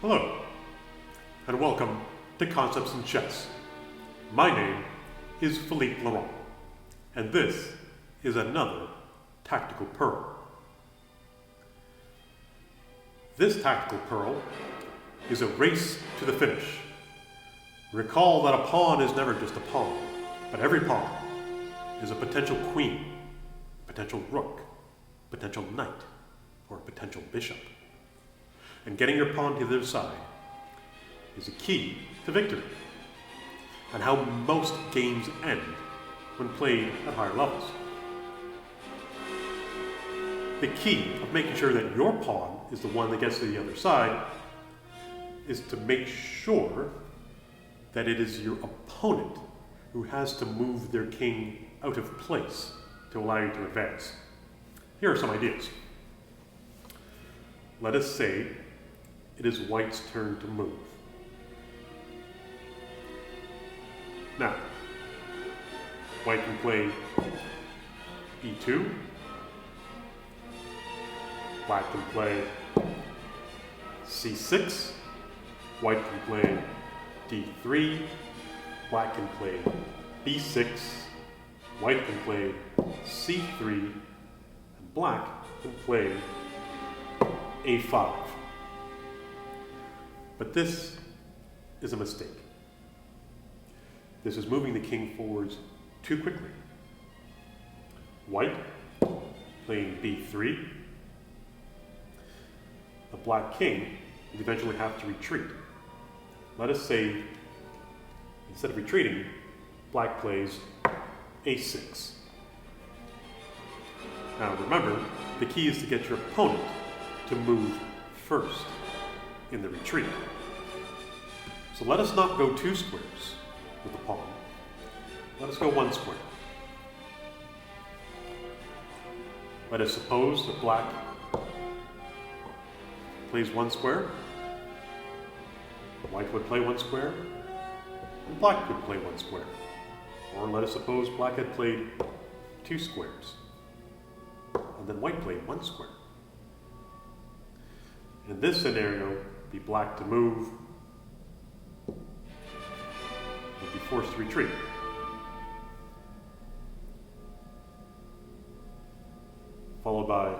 Hello, and welcome to Concepts in Chess. My name is Philippe Laurent, and this is another Tactical Pearl. This Tactical Pearl is a race to the finish. Recall that a pawn is never just a pawn, but every pawn is a potential queen, potential rook, potential knight, or potential bishop. And getting your pawn to the other side is a key to victory, and how most games end when played at higher levels. The key of making sure that your pawn is the one that gets to the other side is to make sure that it is your opponent who has to move their king out of place to allow you to advance. Here are some ideas. Let us say it is white's turn to move. Now, white can play e2, black can play c6, white can play d3, black can play b6, white can play c3, and black can play a5. But this is a mistake. This is moving the king forwards too quickly. White playing b3. The black king will eventually have to retreat. Let us say, instead of retreating, black plays a6. Now remember, the key is to get your opponent to move first in the retreat. So let us not go 2 squares with the pawn. Let us go 1 square. Let us suppose that black plays 1 square, white would play 1 square, and black would play 1 square. Or let us suppose black had played 2 squares, and then white played 1 square. In this scenario, it'd be black to move, would be forced to retreat. Followed by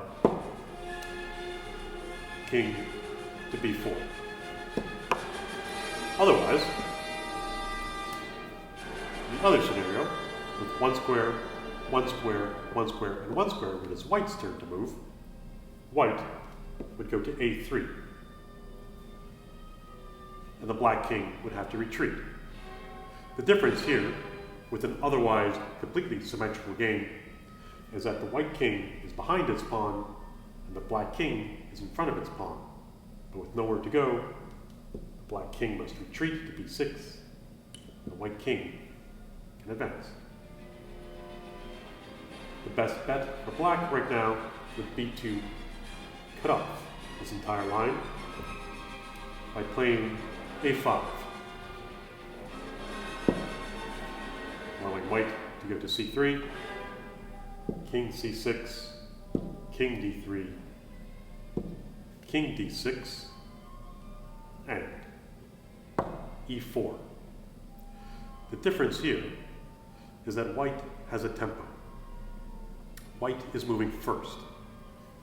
king to b4. Otherwise, the other scenario, with 1 square, 1 square, 1 square, and 1 square, when it's white's turn to move, white would go to a3. And the black king would have to retreat. The difference here, with an otherwise completely symmetrical game, is that the white king is behind its pawn, and the black king is in front of its pawn. But with nowhere to go, the black king must retreat to b6, and the white king can advance. The best bet for black right now would be to cut off this entire line by playing a5, allowing white to go to c3, king c6, king d3, king d6, and e4. The difference here is that white has a tempo. White is moving first.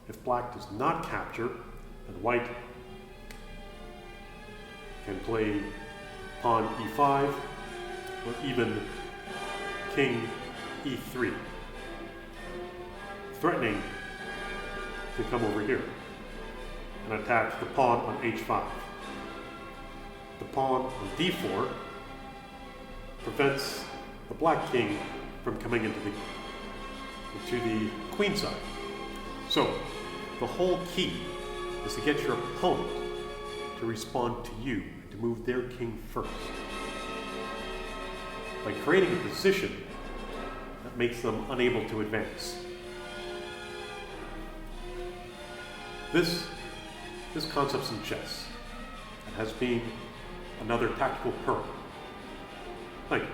If black does not capture, then white can play pawn e5, or even king e3, threatening to come over here and attack the pawn on h5. The pawn on d4 prevents the black king from coming into the queen side. So the whole key is to get your opponent to respond to you, to move their king first, by creating a position that makes them unable to advance. This is Concepts in Chess, and has been another Tactical Pearl. Thank you.